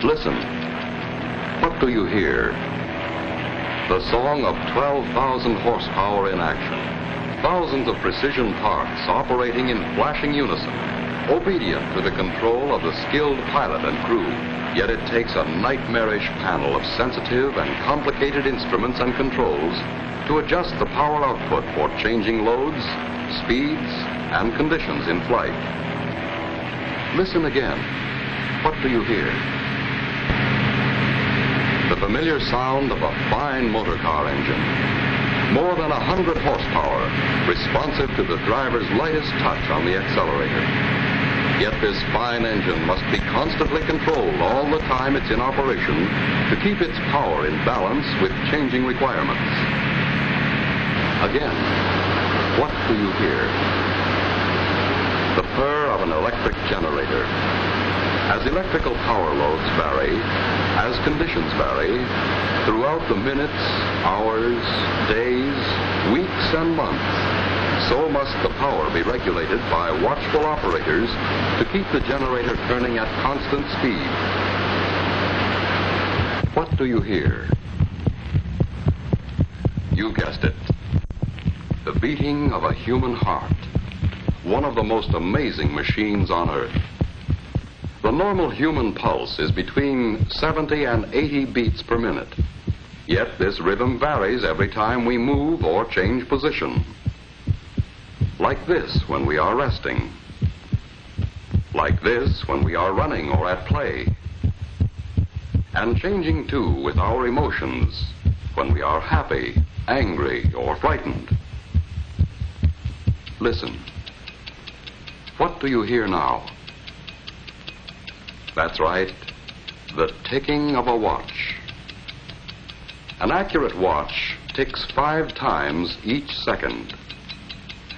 Listen. What do you hear? The song of 12,000 horsepower in action. Thousands of precision parts operating in flashing unison, obedient to the control of the skilled pilot and crew. Yet it takes a nightmarish panel of sensitive and complicated instruments and controls to adjust the power output for changing loads, speeds, and conditions in flight. Listen again. What do you hear? The familiar sound of a fine motor car engine. More than 100 horsepower, responsive to the driver's lightest touch on the accelerator. Yet this fine engine must be constantly controlled all the time it's in operation to keep its power in balance with changing requirements. Again, what do you hear? The purr of an electric generator. As electrical power loads vary, as conditions vary, throughout the minutes, hours, days, weeks, and months, so must the power be regulated by watchful operators to keep the generator turning at constant speed. What do you hear? You guessed it. The beating of a human heart, one of the most amazing machines on Earth. The normal human pulse is between 70 and 80 beats per minute. Yet this rhythm varies every time we move or change position. Like this when we are resting. Like this when we are running or at play. And changing too with our emotions when we are happy, angry, or frightened. Listen. What do you hear now? That's right, the ticking of a watch. An accurate watch ticks 5 times each second.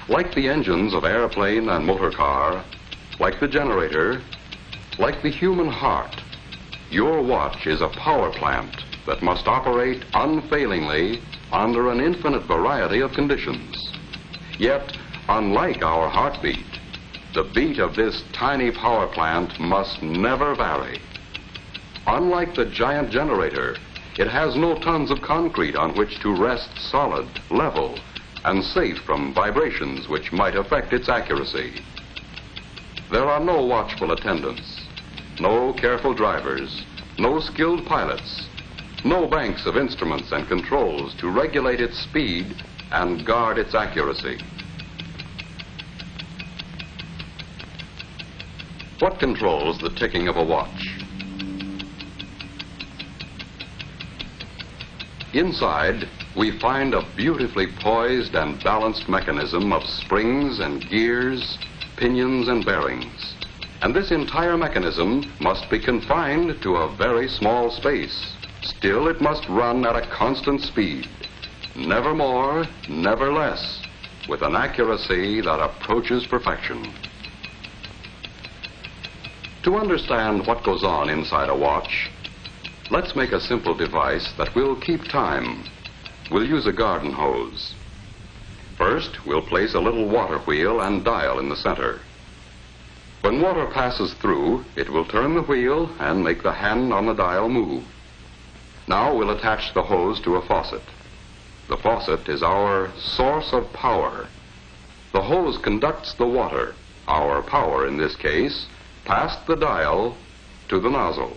Like the engines of airplane and motor car, like the generator, like the human heart, your watch is a power plant that must operate unfailingly under an infinite variety of conditions. Yet, unlike our heartbeat, the beat of this tiny power plant must never vary. Unlike the giant generator, it has no tons of concrete on which to rest solid, level, and safe from vibrations which might affect its accuracy. There are no watchful attendants, no careful drivers, no skilled pilots, no banks of instruments and controls to regulate its speed and guard its accuracy. What controls the ticking of a watch? Inside, we find a beautifully poised and balanced mechanism of springs and gears, pinions and bearings. And this entire mechanism must be confined to a very small space. Still, it must run at a constant speed. Never more, never less, with an accuracy that approaches perfection. To understand what goes on inside a watch, let's make a simple device that will keep time. We'll use a garden hose. First, we'll place a little water wheel and dial in the center. When water passes through, it will turn the wheel and make the hand on the dial move. Now we'll attach the hose to a faucet. The faucet is our source of power. The hose conducts the water, our power in this case, past the dial to the nozzle.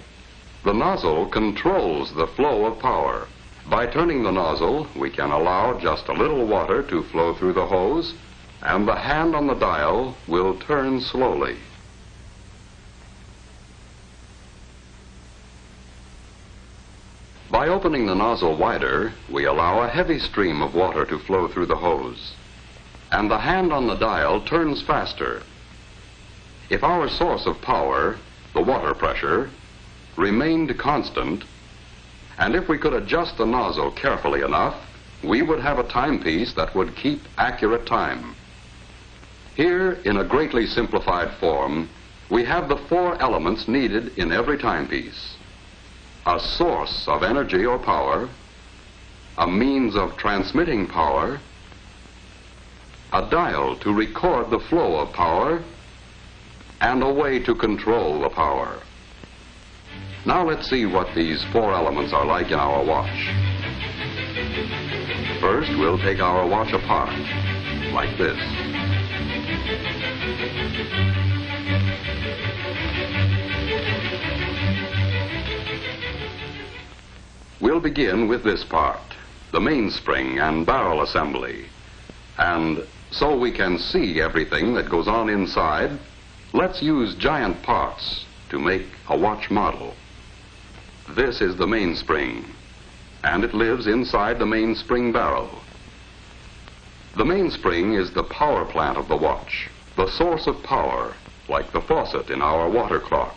The nozzle controls the flow of power. By turning the nozzle, we can allow just a little water to flow through the hose, and the hand on the dial will turn slowly. By opening the nozzle wider, we allow a heavy stream of water to flow through the hose, and the hand on the dial turns faster. If our source of power, the water pressure, remained constant, and if we could adjust the nozzle carefully enough, we would have a timepiece that would keep accurate time. Here, in a greatly simplified form, we have the 4 elements needed in every timepiece. A source of energy or power, a means of transmitting power, a dial to record the flow of power, and a way to control the power. Now let's see what these four elements are like in our watch. First, we'll take our watch apart, like this. We'll begin with this part, the mainspring and barrel assembly. And so we can see everything that goes on inside, let's use giant parts to make a watch model. This is the mainspring, and it lives inside the mainspring barrel. The mainspring is the power plant of the watch, the source of power, like the faucet in our water clock.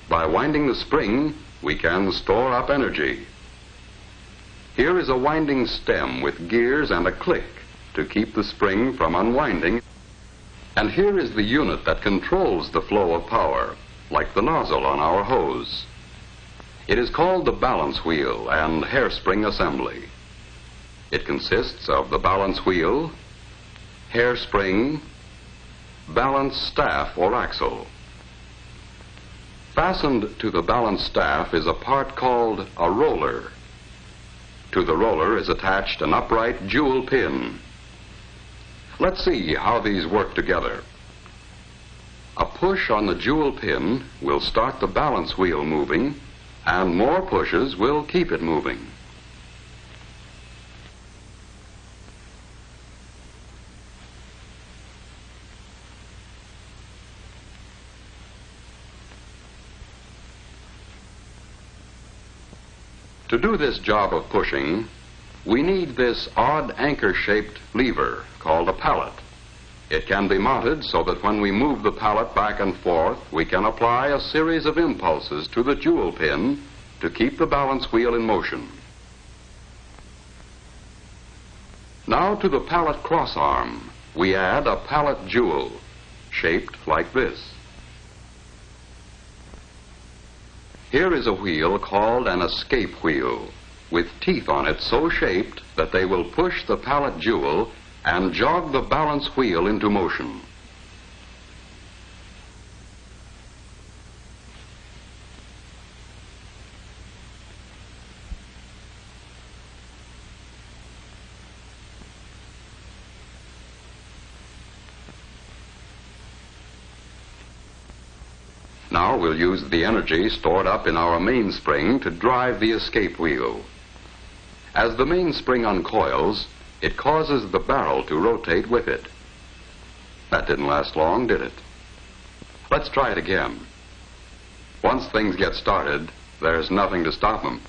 By winding the spring, we can store up energy. Here is a winding stem with gears and a click to keep the spring from unwinding. And here is the unit that controls the flow of power, like the nozzle on our hose. It is called the balance wheel and hairspring assembly. It consists of the balance wheel, hairspring, balance staff or axle. Fastened to the balance staff is a part called a roller. To the roller is attached an upright jewel pin. Let's see how these work together. A push on the jewel pin will start the balance wheel moving, and more pushes will keep it moving. To do this job of pushing, we need this odd anchor-shaped lever called a pallet. It can be mounted so that when we move the pallet back and forth, we can apply a series of impulses to the jewel pin to keep the balance wheel in motion. Now to the pallet crossarm, we add a pallet jewel shaped like this. Here is a wheel called an escape wheel, with teeth on it so shaped that they will push the pallet jewel and jog the balance wheel into motion. Now we'll use the energy stored up in our mainspring to drive the escape wheel. As the mainspring uncoils, it causes the barrel to rotate with it. That didn't last long, did it? Let's try it again. Once things get started, there's nothing to stop them.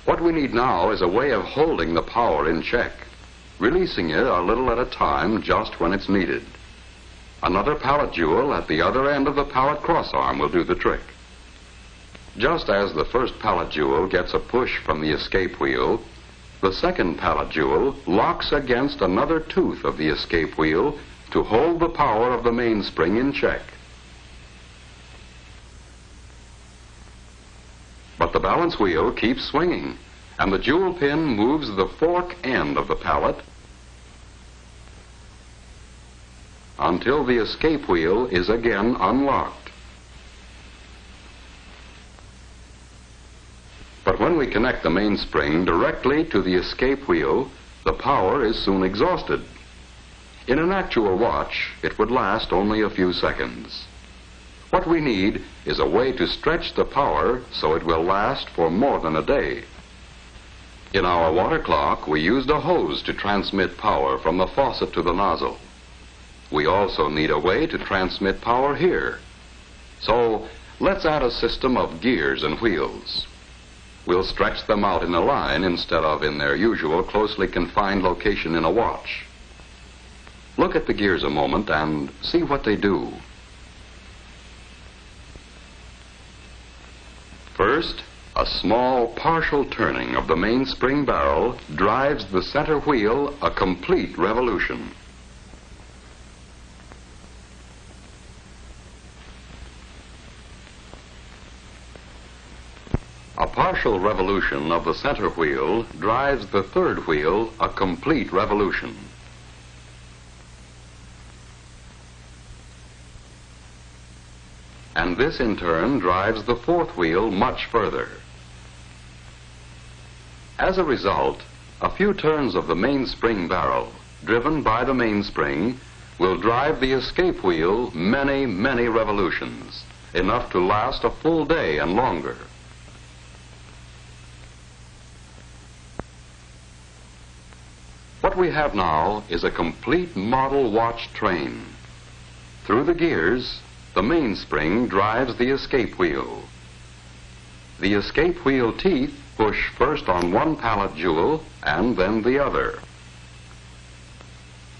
What we need now is a way of holding the power in check, releasing it a little at a time just when it's needed. Another pallet jewel at the other end of the pallet crossarm will do the trick. Just as the first pallet jewel gets a push from the escape wheel, the second pallet jewel locks against another tooth of the escape wheel to hold the power of the mainspring in check. But the balance wheel keeps swinging, and the jewel pin moves the fork end of the pallet until the escape wheel is again unlocked. But when we connect the mainspring directly to the escape wheel, the power is soon exhausted. In an actual watch, it would last only a few seconds. What we need is a way to stretch the power so it will last for more than a day. In our water clock, we used a hose to transmit power from the faucet to the nozzle. We also need a way to transmit power here. So let's add a system of gears and wheels. We'll stretch them out in a line instead of in their usual closely confined location in a watch. Look at the gears a moment and see what they do. First, a small partial turning of the mainspring barrel drives the center wheel a complete revolution. A partial revolution of the center wheel drives the third wheel a complete revolution. and this in turn drives the fourth wheel much further. As a result, a few turns of the mainspring barrel, driven by the mainspring, will drive the escape wheel many, many revolutions, enough to last a full day and longer. What we have now is a complete model watch train. Through the gears, the mainspring drives the escape wheel. The escape wheel teeth push first on one pallet jewel and then the other.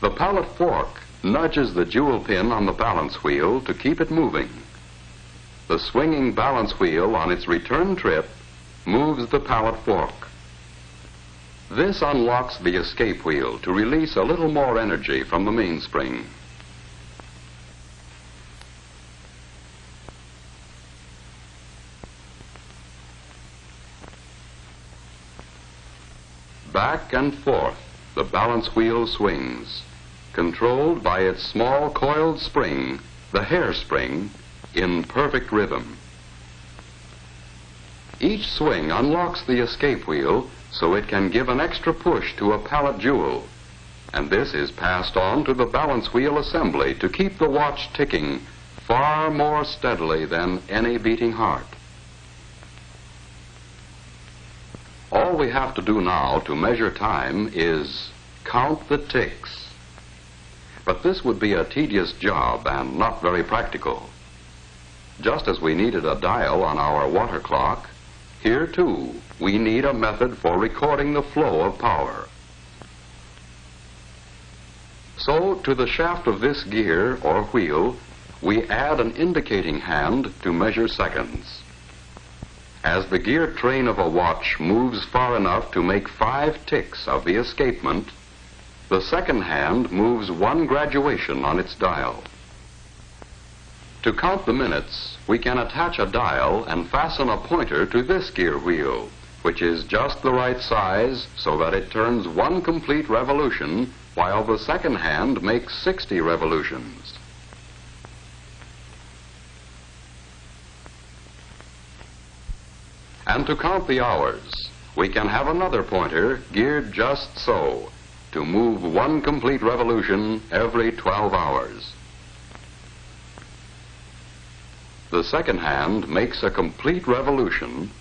The pallet fork nudges the jewel pin on the balance wheel to keep it moving. The swinging balance wheel on its return trip moves the pallet fork. This unlocks the escape wheel to release a little more energy from the mainspring. Back and forth, the balance wheel swings, controlled by its small coiled spring, the hairspring, in perfect rhythm. Each swing unlocks the escape wheel so it can give an extra push to a pallet jewel, and this is passed on to the balance wheel assembly to keep the watch ticking far more steadily than any beating heart. All we have to do now to measure time is count the ticks. But this would be a tedious job and not very practical. Just as we needed a dial on our water clock, here too we need a method for recording the flow of power. So to the shaft of this gear or wheel, we add an indicating hand to measure seconds. As the gear train of a watch moves far enough to make 5 ticks of the escapement, the second hand moves 1 graduation on its dial. To count the minutes, we can attach a dial and fasten a pointer to this gear wheel, which is just the right size so that it turns 1 complete revolution while the second hand makes 60 revolutions. And to count the hours, we can have another pointer geared just so, to move 1 complete revolution every 12 hours. The second hand makes a complete revolution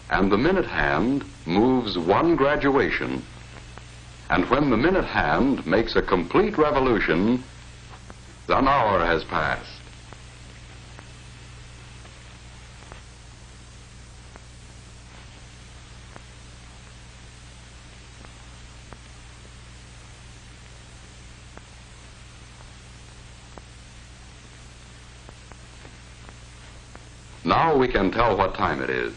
and the minute hand moves 1 graduation, and when the minute hand makes a complete revolution, an hour has passed. Now we can tell what time it is.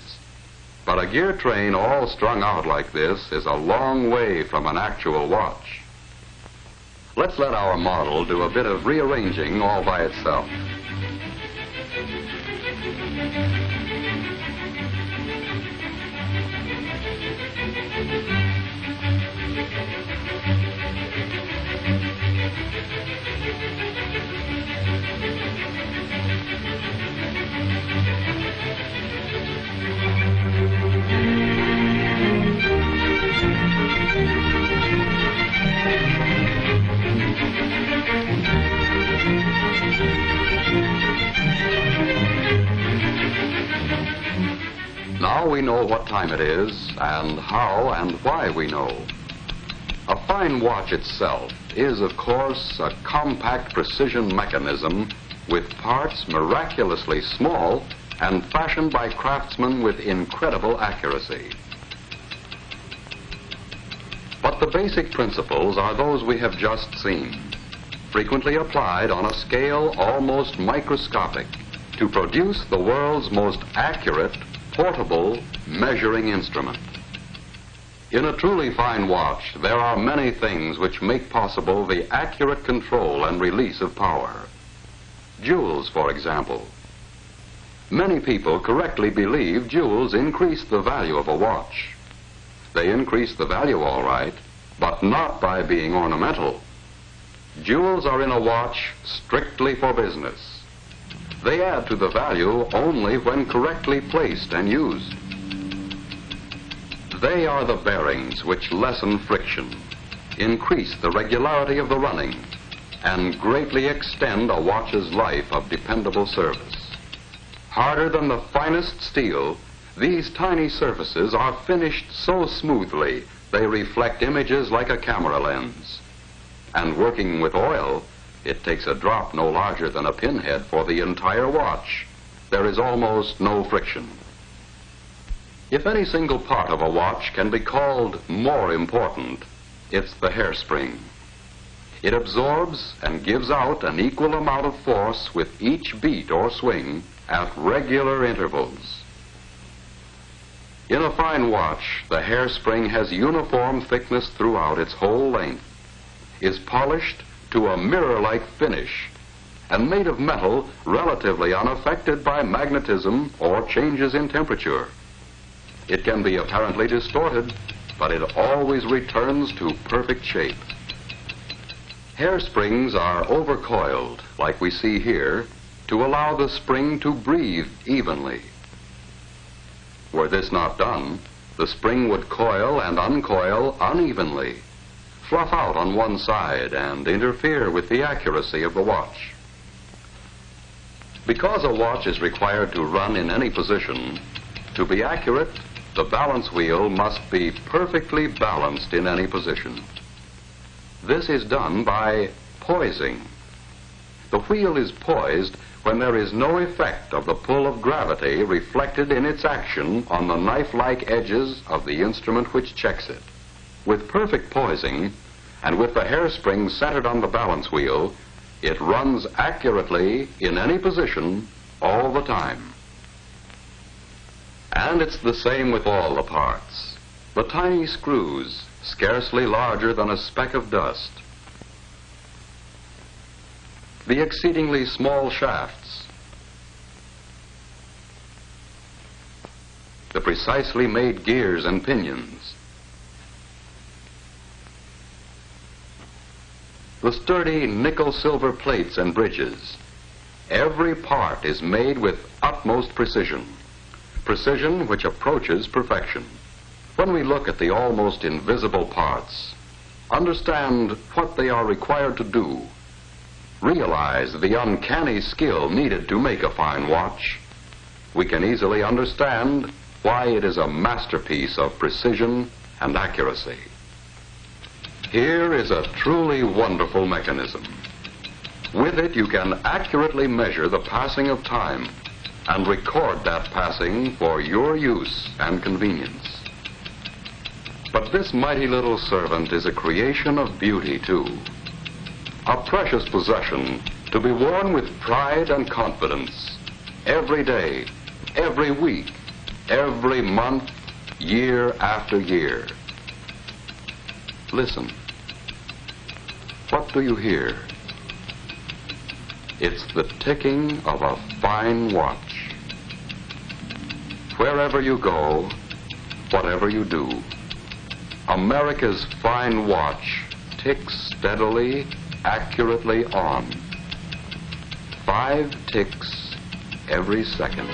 But a gear train all strung out like this is a long way from an actual watch. Let's let our model do a bit of rearranging all by itself. Now we know what time it is and how and why we know. A fine watch itself is, of course, a compact precision mechanism with parts miraculously small and fashioned by craftsmen with incredible accuracy. But the basic principles are those we have just seen, frequently applied on a scale almost microscopic to produce the world's most accurate portable measuring instrument. In a truly fine watch, there are many things which make possible the accurate control and release of power. Jewels, for example. Many people correctly believe jewels increase the value of a watch. They increase the value all right, but not by being ornamental. Jewels are in a watch strictly for business. They add to the value only when correctly placed and used. They are the bearings which lessen friction, increase the regularity of the running, and greatly extend a watch's life of dependable service. Harder than the finest steel, these tiny surfaces are finished so smoothly they reflect images like a camera lens. And working with oil, it takes a drop no larger than a pinhead for the entire watch. There is almost no friction. If any single part of a watch can be called more important, it's the hairspring. It absorbs and gives out an equal amount of force with each beat or swing at regular intervals. In a fine watch, the hairspring has uniform thickness throughout its whole length, is polished to a mirror-like finish, and made of metal relatively unaffected by magnetism or changes in temperature. It can be apparently distorted, but it always returns to perfect shape. Hairsprings are overcoiled, like we see here, to allow the spring to breathe evenly. Were this not done, the spring would coil and uncoil unevenly, fluff out on one side, and interfere with the accuracy of the watch. Because a watch is required to run in any position, to be accurate, the balance wheel must be perfectly balanced in any position. This is done by poising. The wheel is poised when there is no effect of the pull of gravity reflected in its action on the knife-like edges of the instrument which checks it. With perfect poising, and with the hairspring centered on the balance wheel, it runs accurately in any position all the time. And it's the same with all the parts. The tiny screws, scarcely larger than a speck of dust. The exceedingly small shafts. The precisely made gears and pinions. The sturdy nickel-silver plates and bridges. Every part is made with utmost precision. Precision which approaches perfection. When we look at the almost invisible parts, understand what they are required to do, realize the uncanny skill needed to make a fine watch, we can easily understand why it is a masterpiece of precision and accuracy. Here is a truly wonderful mechanism. With it, you can accurately measure the passing of time and record that passing for your use and convenience. But this mighty little servant is a creation of beauty, too. A precious possession to be worn with pride and confidence every day, every week, every month, year after year. Listen. What do you hear? It's the ticking of a fine watch. Wherever you go, whatever you do, America's fine watch ticks steadily, accurately on. 5 ticks every second.